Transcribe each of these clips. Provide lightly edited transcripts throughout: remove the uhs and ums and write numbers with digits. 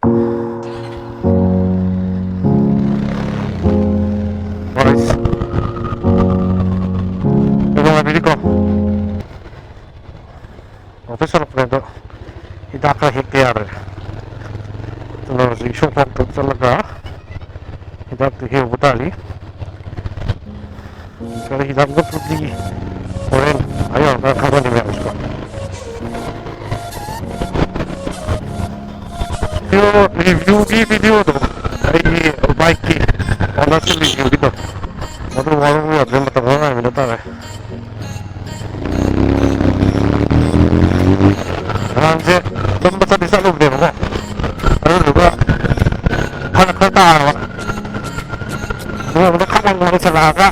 Guys, ito mabili ko. Officer prendo. Hidaka hikayar. Terus isu waktu talaga. Hidak dihiyo butali. Kaya hidak ko pudi. Oren, ayaw, nakakaroon ni Meros ko. Yung review di video to ay bike ki. Honda se review dito. Motor wala mo yan, mata ko na, minata na. Kasi, doon ba sa loob din mo? Ano lugar? Kata-kata. Nakakamang mo sa laka.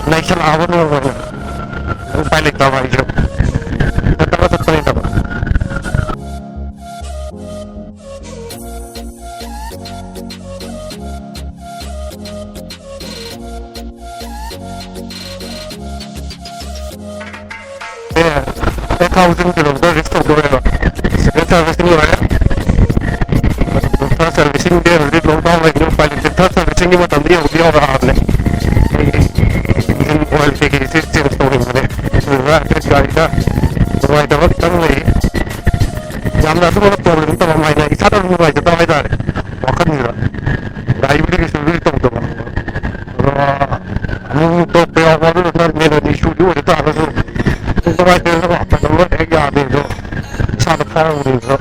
Naisalawan mo mo. Ang piling tama iyo. Natakas at paling tama. Yeah, 1,000 kilometers restore करेगा. Second servicing हो रहा है. दूसरा servicing they already long down है. पहले third servicing की मतलब ये हो गया होगा आपने. इंजन ऑयल के किसी चेंज तो नहीं होने. पूरा फिर गाड़ी का दवाई दवा तंग नहीं. जामना तो बहुत प्रॉब्लम तो हमारे ना इस तरह हुआ है तो हमारे दारे. वक्त नहीं रहा. ड्राइवर की सुविधा तो होगा. हम तो पे आवाज़ उतना मेरा इशू जो है तो आगे से तो भाई तेरे को आता है वो एक याद है जो साथ खाना हो रही है.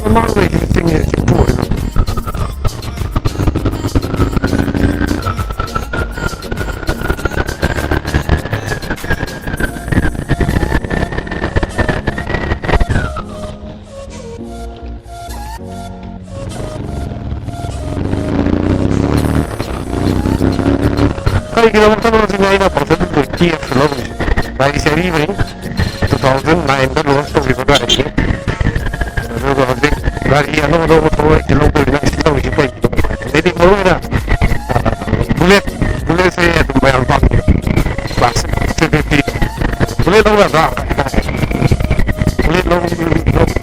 Normally everything is important. Kaya ginawa ko naman sinay na person to Kiev long. Dahil siya rin 2009 na luwas to bibagay. गाड़ी ano mo to किलो को बिना किसी को कोई लेकिन वो ना बुलेट से तुम बयान पाओ बस सिर्फ बुलेट लोग ना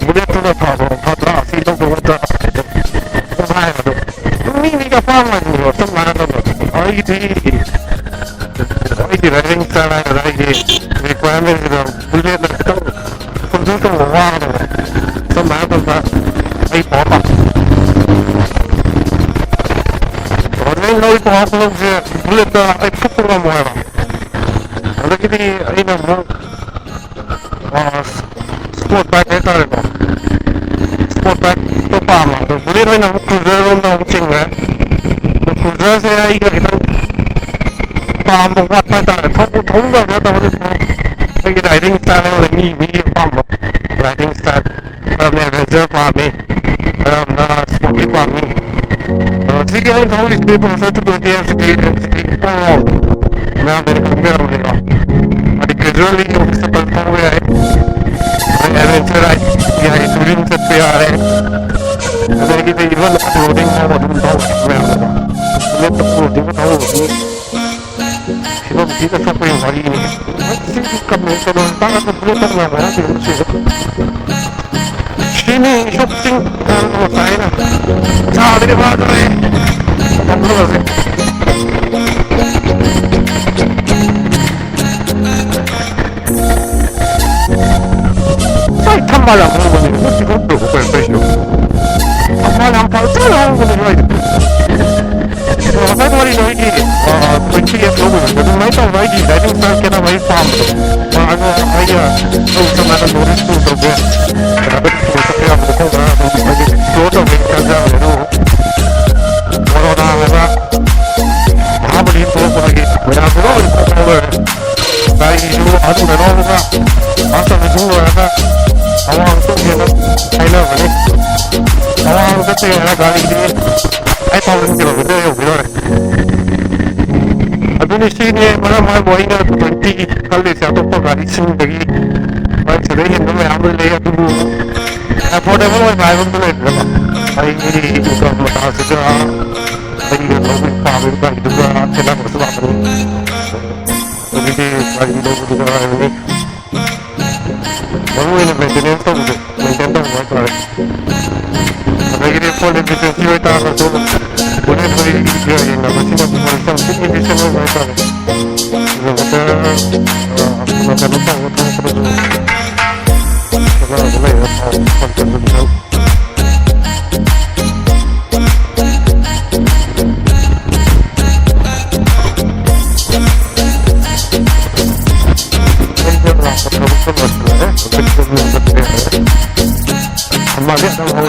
बुलेट तो ना था ऐसे लोग तो भाई तो नहीं का फार्म है तो मारा तो आई थी ड्राइविंग कर रहा है ये रिक्वायरमेंट बुलेट तो कंप्यूटर हुआ तो मारा तो ay papa. Ormai noi po ako lang siya bulit na ay pupura mo era. Ano kiti ay na mo sport bike ay tari mo. Sport bike to pama. To bulit ay na mo cruiser na mo chingwe. To cruiser siya ay kitang pama mo at tari. Thong ba na tawag mo. Ay riding style na ni pama. Riding style. May adventure pama. Na sporty farming. Sige ay thawag isip mo sa tuto kaya sige na meron nila. At gradually yung sa pagkawa ay adventure ay yung touring sa piyare. Kasi kita iba na loading mo mo dun tawag meron nila. Ulit ako di ko tawag ni sila dito sa po yung marini. Sige kami sa doon tangat na bulutang na mga siya. Sini shopping ano tayo na. Sabi ni Padre eh. Ang lulas eh. Ay, tama lang ako naman yun. Siguro ko yung presyo. Tama lang pa. Tama lang ako naman yun. Makasaya ko rin yung 20 years old. Ganun na ito, Mikey. Dahil yung start ka na may farm. Mga ano, ay, sa mga noris ko, so good. Grabe ito, sa kaya ako ko na, todo, may kaga, ano. Wala na ako na. Mahabalihin ko ako lagi. May ako na, yung controller. Dahil yung, ano, meron ako na. Asa na yung, ano, awang ito, yun 하이너블리 그때 가리기 아이파운 기록을 여기로 아둔이 시기에 뭐라 뭐이나 돈티 칼리스 아토퍼가 있으면되기 저래 있는 아무리 내가 두고 affordable environment ay juga mataas ka ay nagawin pa kami ba ito ka kailangan ko sa akin hindi ay ilaw ko ka ay maruin na maintenance ko maintenance ko pare nagiging full efficiency ay taka to ulit ay yung nabasin ako sa isang efficient ay pare magkano pa ako sa wala yun pagkakasal 한마디 하다가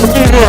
우주로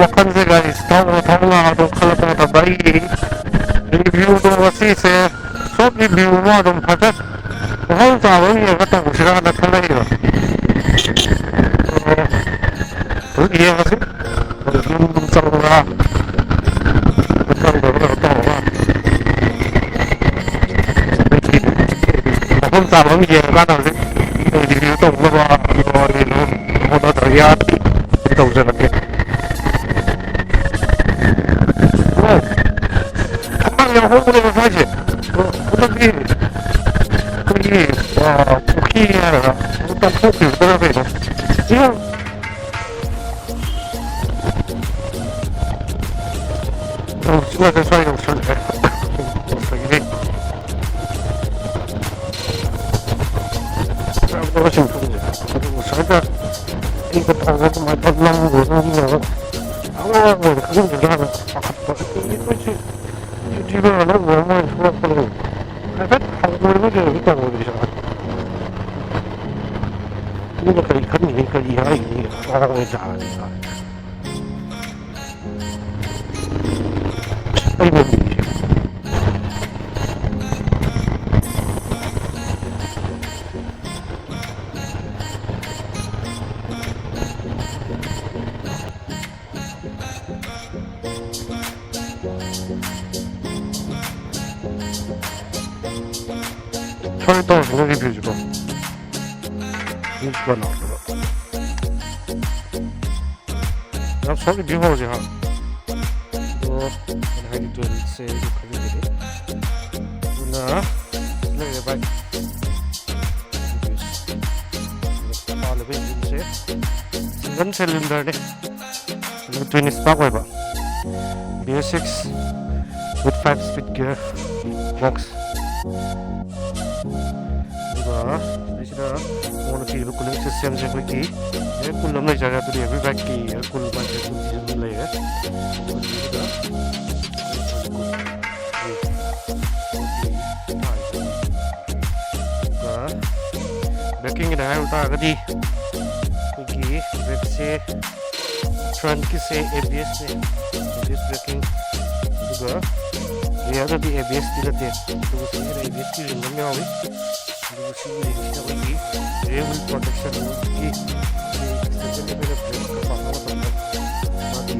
wakanda guys tahu lah dong kalau tak baik review dong masih saya short review mah dong pakai orang tahu ya kata usaha nak kalah ya iya masih belum tahu lah orang tahu ya kata sih review dong apa ini mau terlihat kita usah lagi 홍보를 하지. 어떻게 그게 쿠키야. 일단 쿠키 뭐라고 해요? 이거 수고하셨어요. 사이로 설레. 이게 그러신 분이죠. 그리고 살짝 이거 타고 막 너무 너무 아무나 뭐 그런 게 하나 아깝다. 이거지. 집에 하나 뭐만 좋았거든. 그래서 한국으로 저기 있다고 그러잖아. 그러니까 이 컨이니까 이 아이 사랑을 잘하니까. 아이고. 철도 저기 뷰주고 뷰주가 나오더라. 야 저기 뷰 보지 하. How you doing? Say you community. Nah, let me back. All of it is it. One cylinder ne. Twin spark wiper. BS6 with 5-speed gear box. Kita mau nabi cooling system je koi ki air cooler में जगह तो ये back की air cooler पर चीज ले है ꯕ꯭ꯔꯦꯀꯤꯡꯒꯤꯗ ꯍꯥꯏꯕ ꯇꯥꯔꯒꯗꯤ ꯑꯩꯈꯣꯏꯒꯤ ꯕ꯭ꯔꯦꯛꯁꯦ ꯐ꯭ꯔꯟꯠꯀꯤꯁꯦ ABS-ꯅꯦ, ABS ꯕ꯭ꯔꯦꯀꯤꯡ, ꯑꯗꯨꯒ ꯔꯤꯌꯔꯗꯗꯤ ABS-ꯇꯤ ꯅꯠꯇꯦ, ꯑꯗꯨꯒ ꯁꯤꯒꯤꯗ ABS-ꯀꯤ ꯔꯤꯡ ꯑꯃ ꯌꯥꯎꯏ, ꯑꯗꯨꯒ ꯁꯤꯒꯤ ꯔꯤꯡꯁꯤꯗ ꯑꯩꯈꯣꯏꯒꯤ ꯔꯤꯌꯔ ꯋꯤꯜ ꯄ꯭ꯔꯣꯇꯦꯛꯁꯟꯒꯤ ꯑꯦꯛꯁꯇꯦꯟꯁꯟ ꯂꯦꯕꯦꯜ ꯕ꯭ꯔꯦꯛꯀ ꯄꯥꯟꯕ ꯃꯇꯝꯗ ꯃꯥꯒꯤ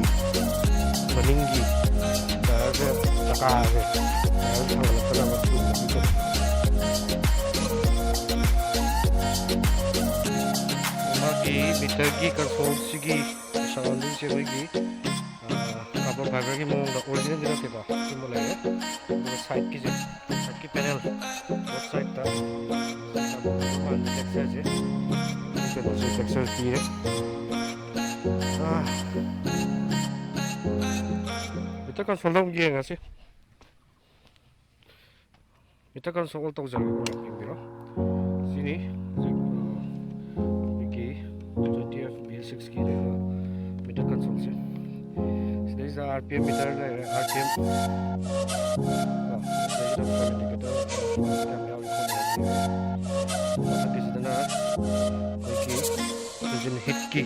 ꯃꯅꯤꯡꯒꯤ ꯇꯥꯌꯔꯁꯦ ꯆꯀꯥꯁꯦ ꯇꯥꯌꯔ ꯊꯥꯡꯒꯠꯂꯛꯀꯗꯕ ꯃꯥꯒꯤ ꯃꯤꯇꯔꯒꯤ ꯀꯟꯁꯣꯜꯁꯤꯒꯤ ꯁꯔꯥꯎꯟꯗꯤꯡꯁꯦ ꯑꯩꯈꯣꯏꯒꯤ ꯀꯥꯔꯕꯣꯟ ꯐꯥꯏꯕꯔꯒꯤ ꯃꯑꯣꯡꯗ ꯑꯣꯔꯤꯖꯤꯅꯦꯜꯗꯤ ꯅꯠꯇꯦꯀꯣ ꯁꯤꯒꯨꯝꯕ ꯂꯩꯔꯦ, ꯑꯗꯨꯒ ꯁꯥꯏꯠꯀꯤ ꯄꯦꯅꯦꯜ ꯕꯣꯠ ꯁꯥꯏꯠꯇ ꯇꯦꯛꯁꯆꯔꯁꯦ ꯀꯩꯅꯣꯁꯦ ꯇꯦꯛꯁꯆꯔ ꯄꯤꯔꯦ. ꯃꯤꯇꯔ ꯀꯟꯁꯣꯜꯗ ꯑꯃꯨꯛ ꯌꯦꯡꯉꯁꯤ. ꯃꯤꯇꯔ ꯀꯟꯁꯣꯜ ꯑꯣꯟ ꯇꯧꯖꯔꯒꯦꯀꯣ, ꯌꯦꯡꯕꯤꯔꯣ. ꯁꯤꯅꯤ ꯍꯧꯖꯤꯛ ꯑꯩꯈꯣꯏꯒꯤ 20F BS6ꯀꯤ ꯂꯩꯕ ꯃꯤꯇꯔ ꯀꯟꯁꯣꯜꯁꯦ. ꯁꯤꯗꯩꯁꯤꯗ RPM ꯃꯤꯇꯔ ꯂꯩꯔꯦ, RPM ꯁꯤꯗꯩꯁꯤꯗ ꯐꯣꯟ ꯏꯟꯗꯤꯀꯦꯇꯔ ꯀꯌꯥꯝ ꯌꯥꯎꯔꯤ ꯈꯣꯠꯂꯤ. ꯃꯊꯛꯀꯤꯁꯤꯗꯅ ꯑꯩꯈꯣꯏꯒꯤ ꯏꯟꯖꯤꯟ ꯍꯤꯠꯀꯤ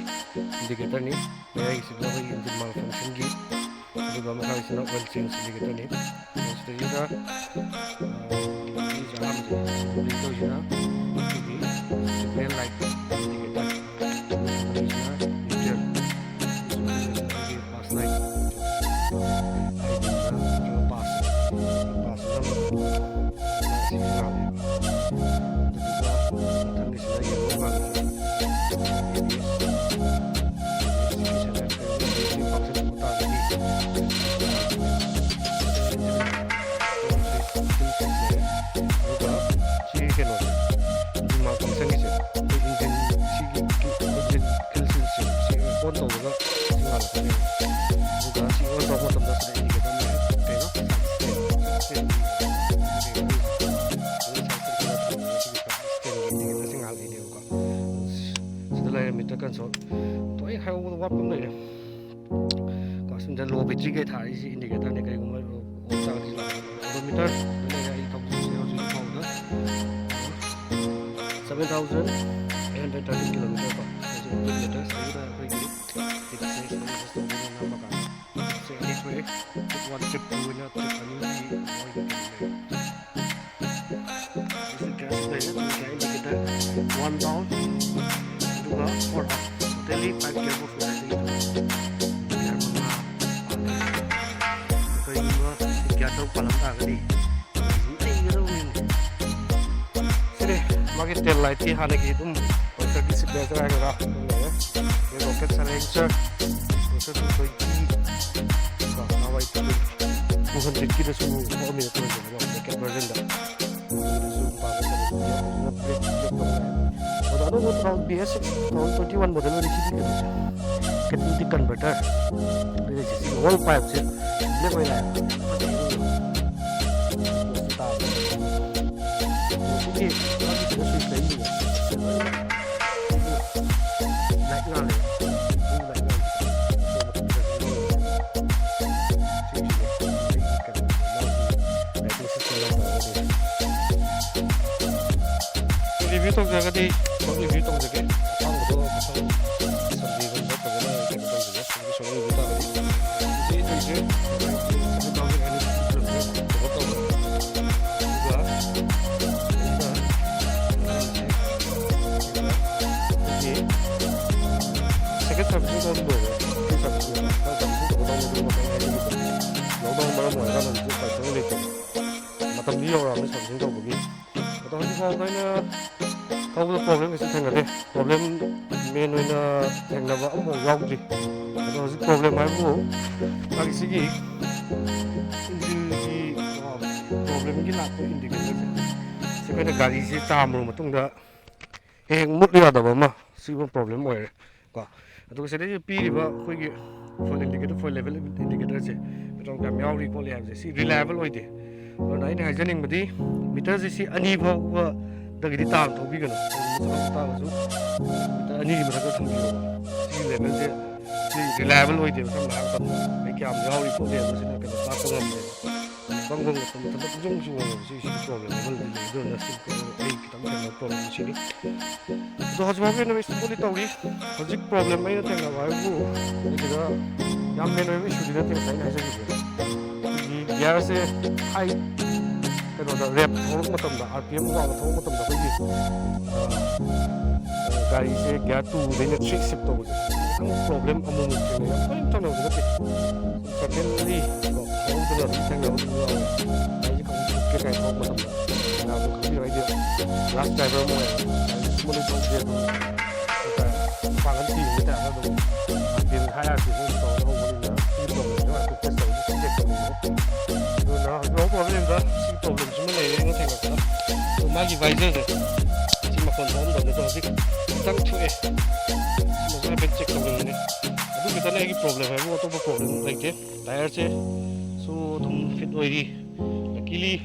ꯏꯟꯗꯤꯀꯦꯇꯔꯅꯤ, ꯃꯌꯥꯏꯒꯤꯁꯤꯗ ꯑꯩꯈꯣꯏꯒꯤ ꯏꯟꯖꯤꯟ ꯃꯥꯜ ꯐꯪꯁꯟꯒꯤ, ꯑꯗꯨꯒ ꯃꯈꯥꯒꯤꯁꯤꯅ ꯑꯣꯏꯜ ꯆꯦꯟꯖ ꯏꯟꯗꯤꯀꯦꯇꯔꯅꯤ. ꯁꯤꯗꯩꯁꯤꯗ ꯁꯤꯒꯤꯁꯦ ꯑꯍꯥꯟꯕꯁꯦ ꯕ꯭ꯂꯤꯡ ꯇꯧꯔꯤꯁꯤꯅ ꯑꯩꯈꯣꯏꯒꯤ ꯁꯤꯒꯅꯦꯜ ꯂꯥꯏꯠ ꯏꯟꯗꯤꯀꯦꯇꯔ, ꯃꯅꯤꯡꯁꯤꯅ ꯃꯤꯇꯔ, ꯑꯩꯈꯣꯏꯒꯤ ꯄꯥꯁ ꯂꯥꯏꯠ, ꯍꯥꯏꯗꯤꯅ ꯄꯥꯁꯁꯤꯅ ꯁꯤꯒꯤ ꯉꯥꯜꯂꯦꯕ, ꯑꯗꯨꯗꯨꯒ ꯃꯊꯪꯒꯤꯁꯤꯅ yellow ꯉꯥꯜꯂꯤꯁꯦ 그래서 인진만 검색이죠. 인진 시기 인진 킬스시 원도가 생각하는 누가 시 원도 어떤 것을 이게 되면 로 배터리가 다르지 인디케이터네 그리고 뭐 오차가 오도미터 내가 이 컴퓨터로 지금 7,830 km 봐. 그래서 인디케이터 사이다 거기 디스플레이 넘어가. anyway one chip punya teknologi this gas player indicator one down dua four up totally 5 cable magi tail light ki hane ki dum rotor ki signature aega ye rocket silencer rotor to koi ki ka hawai to 200 ki da su ho mi to ba rocket version da zoom pa ga to ada BS 21 model ni ki catalytic converter this is whole pipe se le koi la ini review tong jaga di review tong jaga ang do pasang sabji ko to pagana ke tong jaga so review ta ji ji ji second sabji ko do second sabji ko sabji ko do lo mara mo ga nan pa tong le to matam ni yo ra me sabji ko bugi to han ko ga na ꯇꯧꯕꯗ problem ꯀꯩꯁꯨ ꯊꯦꯡꯅꯗꯦ problem ꯃꯦꯟ ꯑꯣꯏꯅ ꯊꯦꯡꯅꯕ ꯑꯃꯐꯥꯎ ꯌꯥꯎꯗ꯭ꯔꯤ ꯑꯗꯣ ꯍꯧꯖꯤꯛ problem ꯍꯥꯏꯕꯨ ꯃꯥꯒꯤ ꯁꯤꯒꯤ ꯏꯟꯖꯤꯟꯒꯤ ꯄ꯭ꯔꯣꯕ꯭ꯂꯦꯝꯒꯤ ꯂꯥꯛꯄ ꯏꯟꯗꯤꯀꯦꯇꯔꯁꯦ ꯁꯤ ꯑꯩꯈꯣꯏꯅ ꯒꯥꯔꯤꯁꯦ ꯆꯥꯝꯃꯨꯔ ꯃꯇꯨꯡꯗ ꯍꯦꯛ ꯃꯨꯠ ꯌꯥꯗꯕ ꯑꯃ ꯁꯤꯒꯨꯝꯕ ꯄ꯭ꯔꯣꯕ꯭ꯂꯦꯝ ꯑꯣꯏꯔꯦ ꯀꯣ ꯑꯗꯨꯒ ꯁꯤꯗꯩꯁꯤꯗ ꯄꯤꯔꯤꯕ ꯑꯩꯈꯣꯏꯒꯤ ꯐꯨꯜ ꯏꯟꯗꯤꯀꯦꯇꯔ ꯐꯨꯜ ꯂꯦꯚꯦꯜ ꯏꯟꯗꯤꯀꯦꯇꯔꯁꯦ ꯄꯦꯇ꯭ꯔꯣꯜ ꯀꯌꯥꯝ ꯌꯥꯎꯔꯤ ꯈꯣꯠꯂꯤ ꯍꯥꯏꯕꯁꯦ ꯁꯤ ꯔꯤꯂꯥꯏꯕꯜ ꯑꯣꯏꯗꯦ ꯑꯗꯨꯅ ꯑꯩꯅ ꯍꯥꯏꯖꯅꯤꯡꯕꯗꯤ ꯃꯤꯇꯔꯁꯦ ꯁꯤ ꯑꯅꯤ ꯐꯥꯎꯕ ꯗꯒꯤꯗꯤ ꯇꯥꯅ ꯊꯧꯕꯤꯒꯅꯨ ꯃꯆꯥ ꯇꯥꯔꯁꯨ ꯃꯤꯇꯔ ꯑꯅꯤꯒꯤ ꯃꯊꯛꯇ ꯊꯝꯕꯤꯌꯣꯕ ꯁꯤꯒꯤ ꯂꯦꯚꯦꯜꯁꯦ ꯁꯤ ꯔꯤꯂꯥꯏꯕꯜ ꯑꯣꯏꯗꯦꯕ ꯁꯝꯅ ꯍꯥꯏꯔꯕ ꯃꯇꯝꯗ ꯑꯩ ꯀꯌꯥꯝ ꯌꯥꯎꯔꯤ ꯈꯣꯠꯂꯤ ꯍꯥꯏꯕꯁꯤꯅ ꯀꯩꯅꯣ ꯇꯥꯛꯄ ꯉꯝꯗꯦꯕ bangong at matanda kung siyang si problem naman doon na simple ay kita mo na problem sini so hajma na may simple tawri hajik problem ay natin na wago ito yam men may issue din natin sa ina sa gi gear se high pero da rep thong matam da rpm wa thong matam da ko gi gari se gear 2 din 3 shift to ang problem among ito na yan pa yung natin secondly hold the thing out the wall ay ko ke kay ko matam na ko bi idea last driver mo ay mo to je ka pangan ti ni ta do din haya si ko to ho mo ni na ti problem na ko test ko subject ko no no problem da si problem mo na yung thing ka so magi visor de si ma kon don do to dik tang chu e mo sa bet check ko ni adu kita na gi problem hai mo to problem like je tire che so tum fit oiri luckily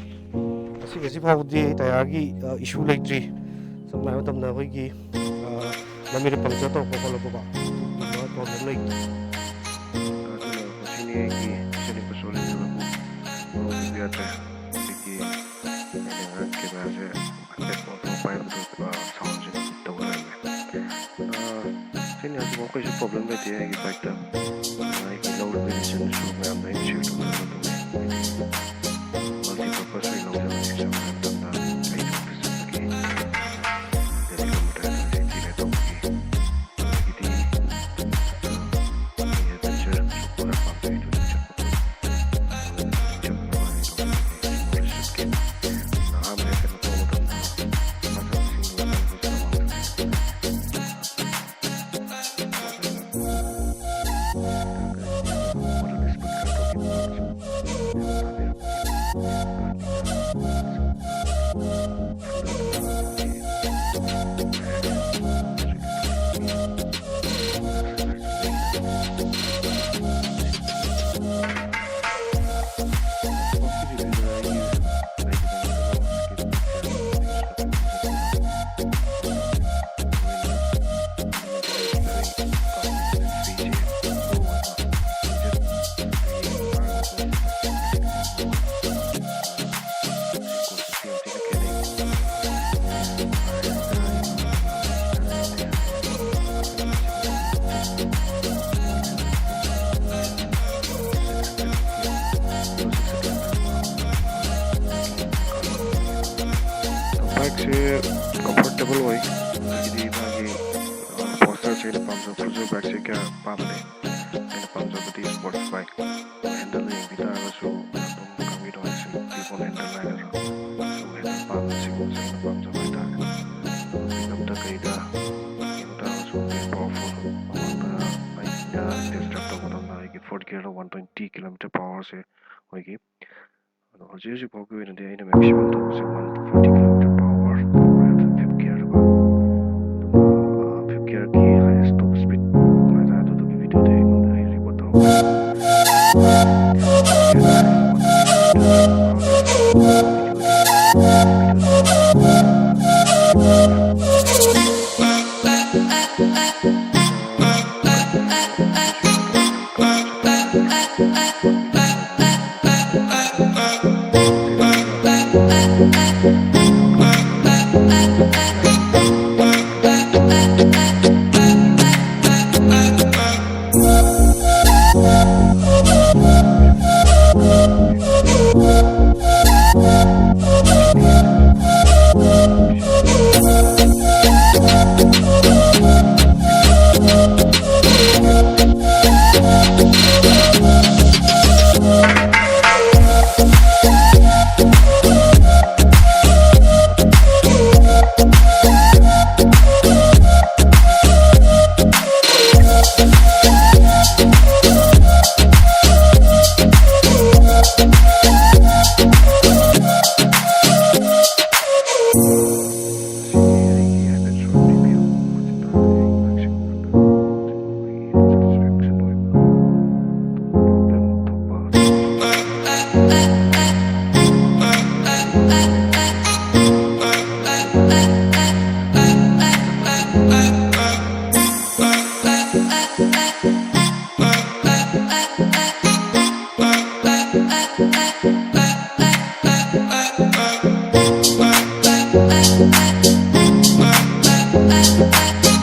asi phawdi tayagi issue laitri samai matam na koi gi namire pangcha to ko lo ba problem lai sini gi sini ko sole ko ko biata ki ene ke ba se ate ko to pa to sound je to ba sini asi ko ko problem ba tie gi pa ta ai ki load be ni sini so ba ba issue to multi-purpose way load be ni so ba ta ai comfortable way jadi bagi poster saya depan so full back saya ke pamle saya depan so betul sports bike handle yang kita so kami doang sih di phone handle lain so handle pamle sih ko saya depan so kita kita kaida kita so powerful apa ya destructor ko na iki 40 km 120 km power se hoigi हजुर भएको होइन त्यो होइन maximum त 140 km power fifth gear की highest top speed मैं जाता तो वीडियो देख मैं रिपोर्ट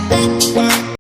Bye.